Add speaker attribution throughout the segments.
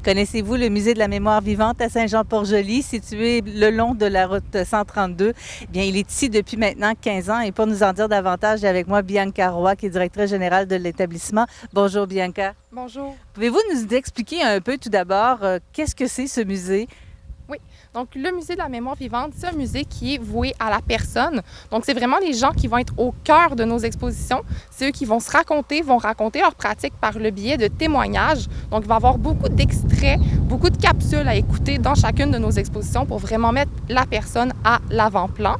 Speaker 1: Connaissez-vous le Musée de la mémoire vivante à Saint-Jean-Port-Joli, situé le long de la route 132? Eh bien, il est ici depuis maintenant 15 ans et pour nous en dire davantage, j'ai avec moi Bianca Roy, qui est directrice générale de l'établissement. Bonjour Bianca.
Speaker 2: Bonjour.
Speaker 1: Pouvez-vous nous expliquer un peu tout d'abord qu'est-ce que c'est ce musée?
Speaker 2: Oui, donc le Musée de la mémoire vivante, c'est un musée qui est voué à la personne. Donc, c'est vraiment les gens qui vont être au cœur de nos expositions. C'est eux qui vont vont raconter leurs pratiques par le biais de témoignages. Donc, il va y avoir beaucoup d'extraits, beaucoup de capsules à écouter dans chacune de nos expositions pour vraiment mettre la personne à l'avant-plan.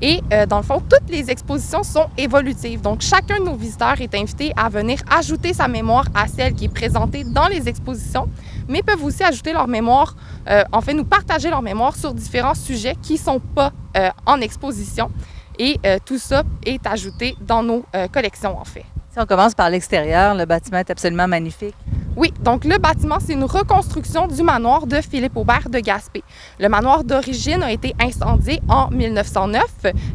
Speaker 2: Et dans le fond, toutes les expositions sont évolutives. Donc, chacun de nos visiteurs est invité à venir ajouter sa mémoire à celle qui est présentée dans les expositions, mais peuvent aussi ajouter leur mémoire, nous partager leur mémoire sur différents sujets qui ne sont pas en exposition. Et tout ça est ajouté dans nos collections, en fait.
Speaker 1: Si on commence par l'extérieur, le bâtiment est absolument magnifique.
Speaker 2: Oui, donc le bâtiment, c'est une reconstruction du manoir de Philippe Aubert de Gaspé. Le manoir d'origine a été incendié en 1909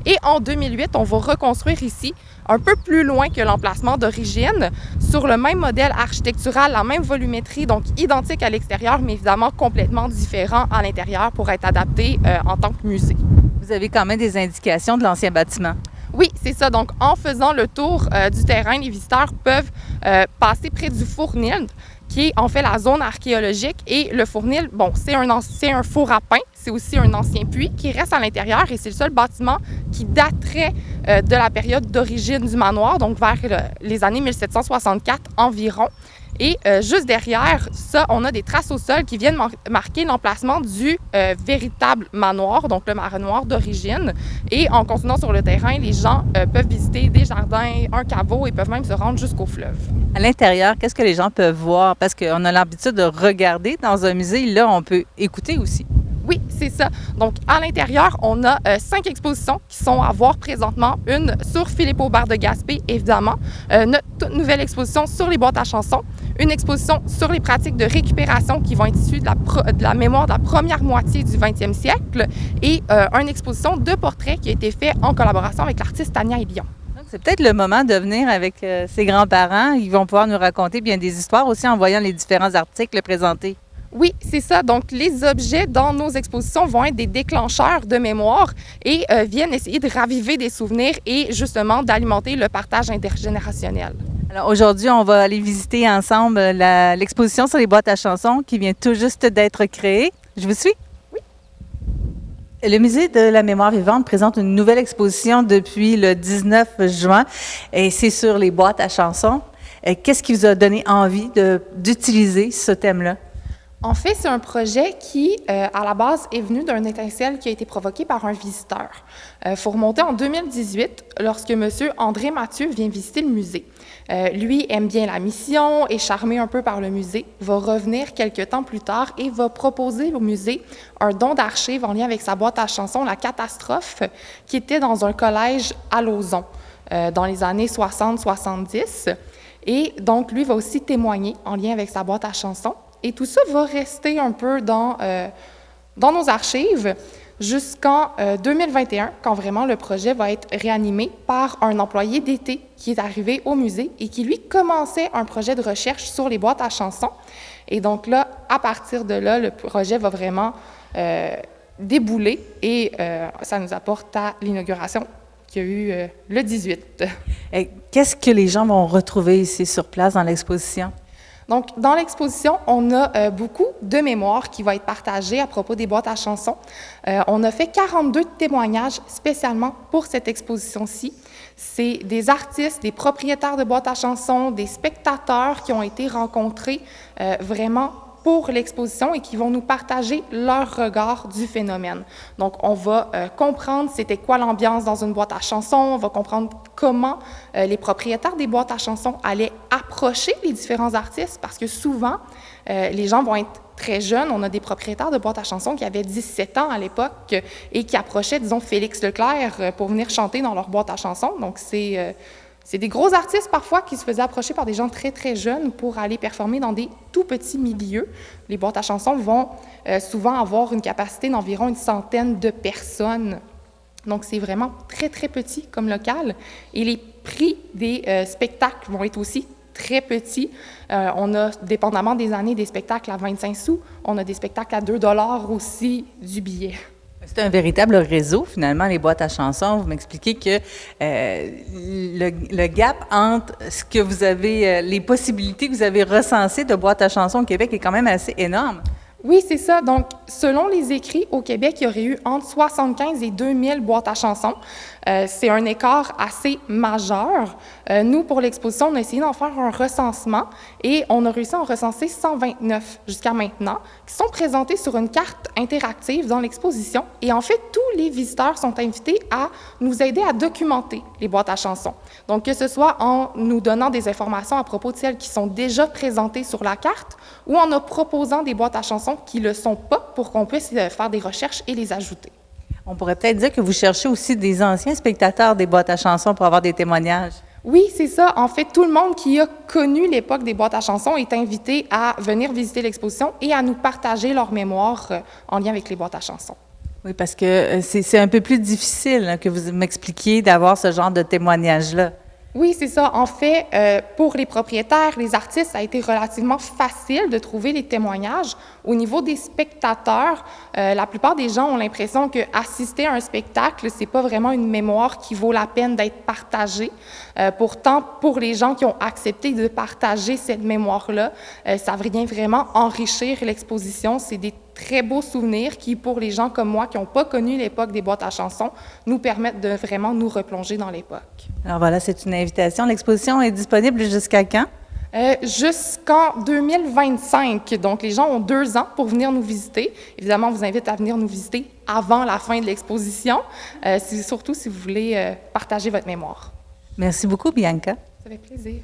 Speaker 2: et en 2008, on va reconstruire ici, un peu plus loin que l'emplacement d'origine, sur le même modèle architectural, la même volumétrie, donc identique à l'extérieur, mais évidemment complètement différent à l'intérieur pour être adapté en tant que musée.
Speaker 1: Vous avez quand même des indications de l'ancien bâtiment.
Speaker 2: Oui, c'est ça. Donc, en faisant le tour du terrain, les visiteurs peuvent passer près du Fournil, qui est en fait la zone archéologique. Et le Fournil, bon, c'est un four à pain. C'est aussi un ancien puits qui reste à l'intérieur et c'est le seul bâtiment qui daterait de la période d'origine du manoir, donc vers les années 1764 environ. Et juste derrière ça, on a des traces au sol qui viennent marquer l'emplacement du véritable manoir, donc le manoir d'origine. Et en continuant sur le terrain, les gens peuvent visiter des jardins, un caveau et peuvent même se rendre jusqu'au fleuve.
Speaker 1: À l'intérieur, qu'est-ce que les gens peuvent voir? Parce qu'on a l'habitude de regarder dans un musée. Là, on peut écouter aussi.
Speaker 2: Oui, c'est ça. Donc, à l'intérieur, on a 5 expositions qui sont à voir présentement. Une sur Philippe Aubert de Gaspé, évidemment. Notre toute nouvelle exposition sur les boîtes à chansons. Une exposition sur les pratiques de récupération qui vont être issues de la mémoire de la première moitié du 20e siècle. Et une exposition de portraits qui a été faite en collaboration avec l'artiste Tania Elion.
Speaker 1: C'est peut-être le moment de venir avec ses grands-parents. Ils vont pouvoir nous raconter bien des histoires aussi en voyant les différents articles présentés.
Speaker 2: Oui, c'est ça. Donc, les objets dans nos expositions vont être des déclencheurs de mémoire et viennent essayer de raviver des souvenirs et justement d'alimenter le partage intergénérationnel.
Speaker 1: Alors aujourd'hui, on va aller visiter ensemble l'exposition sur les boîtes à chansons qui vient tout juste d'être créée. Je vous suis?
Speaker 2: Oui.
Speaker 1: Le Musée de la mémoire vivante présente une nouvelle exposition depuis le 19 juin et c'est sur les boîtes à chansons. Qu'est-ce qui vous a donné envie d'utiliser ce thème-là?
Speaker 2: En fait, c'est un projet qui, à la base, est venu d'un étincelle qui a été provoqué par un visiteur. Il faut remonter en 2018, lorsque M. André Mathieu vient visiter le musée. Lui aime bien la mission, est charmé un peu par le musée, va revenir quelques temps plus tard et va proposer au musée un don d'archives en lien avec sa boîte à chansons, La Catastrophe, qui était dans un collège à Lauson, dans les années 60-70. Et donc, lui va aussi témoigner en lien avec sa boîte à chansons. Et tout ça va rester un peu dans nos archives jusqu'en 2021, quand vraiment le projet va être réanimé par un employé d'été qui est arrivé au musée et qui, lui, commençait un projet de recherche sur les boîtes à chansons. Et donc là, à partir de là, le projet va vraiment débouler et ça nous apporte à l'inauguration qu'il y a eu le 18.
Speaker 1: Qu'est-ce que les gens vont retrouver ici sur place dans l'exposition?
Speaker 2: Donc, dans l'exposition, on a beaucoup de mémoires qui vont être partagées à propos des boîtes à chansons. On a fait 42 témoignages spécialement pour cette exposition-ci. C'est des artistes, des propriétaires de boîtes à chansons, des spectateurs qui ont été rencontrés vraiment pour l'exposition et qui vont nous partager leur regard du phénomène. Donc, on va comprendre c'était quoi l'ambiance dans une boîte à chansons, on va comprendre comment les propriétaires des boîtes à chansons allaient approcher les différents artistes, parce que souvent, les gens vont être très jeunes. On a des propriétaires de boîtes à chansons qui avaient 17 ans à l'époque et qui approchaient, disons, Félix Leclerc pour venir chanter dans leur boîte à chansons. Donc, c'est des gros artistes parfois qui se faisaient approcher par des gens très, très jeunes pour aller performer dans des tout petits milieux. Les boîtes à chansons vont souvent avoir une capacité d'environ une centaine de personnes. Donc, c'est vraiment très, très petit comme local. Et les prix des spectacles vont être aussi très petit. On a, dépendamment des années, des spectacles à 25 sous. On a des spectacles à 2 $ aussi du billet.
Speaker 1: C'est un véritable réseau, finalement, les boîtes à chansons. Vous m'expliquez que le gap entre ce que vous avez, les possibilités que vous avez recensées de boîtes à chansons au Québec est quand même assez énorme.
Speaker 2: Oui, c'est ça. Donc, selon les écrits, au Québec, il y aurait eu entre 75 et 2000 boîtes à chansons. C'est un écart assez majeur. Nous, pour l'exposition, on a essayé d'en faire un recensement et on a réussi à en recenser 129 jusqu'à maintenant, qui sont présentés sur une carte interactive dans l'exposition. Et en fait, tous les visiteurs sont invités à nous aider à documenter les boîtes à chansons. Donc, que ce soit en nous donnant des informations à propos de celles qui sont déjà présentées sur la carte ou en nous proposant des boîtes à chansons qui ne le sont pas pour qu'on puisse faire des recherches et les ajouter.
Speaker 1: On pourrait peut-être dire que vous cherchez aussi des anciens spectateurs des boîtes à chansons pour avoir des témoignages.
Speaker 2: Oui, c'est ça. En fait, tout le monde qui a connu l'époque des boîtes à chansons est invité à venir visiter l'exposition et à nous partager leur mémoire en lien avec les boîtes à chansons.
Speaker 1: Oui, parce que c'est un peu plus difficile que vous m'expliquiez d'avoir ce genre de témoignage-là.
Speaker 2: Oui, c'est ça. En fait, pour les propriétaires, les artistes, ça a été relativement facile de trouver les témoignages. Au niveau des spectateurs, la plupart des gens ont l'impression qu'assister à un spectacle, c'est pas vraiment une mémoire qui vaut la peine d'être partagée. Pourtant, pour les gens qui ont accepté de partager cette mémoire-là, ça vient vraiment enrichir l'exposition. C'est des très beaux souvenirs qui, pour les gens comme moi qui n'ont pas connu l'époque des boîtes à chansons, nous permettent de vraiment nous replonger dans l'époque.
Speaker 1: Alors voilà, c'est une invitation. L'exposition est disponible jusqu'à quand?
Speaker 2: Jusqu'en 2025. Donc, les gens ont 2 ans pour venir nous visiter. Évidemment, on vous invite à venir nous visiter avant la fin de l'exposition, surtout si vous voulez partager votre mémoire.
Speaker 1: Merci beaucoup, Bianca.
Speaker 2: Ça fait plaisir.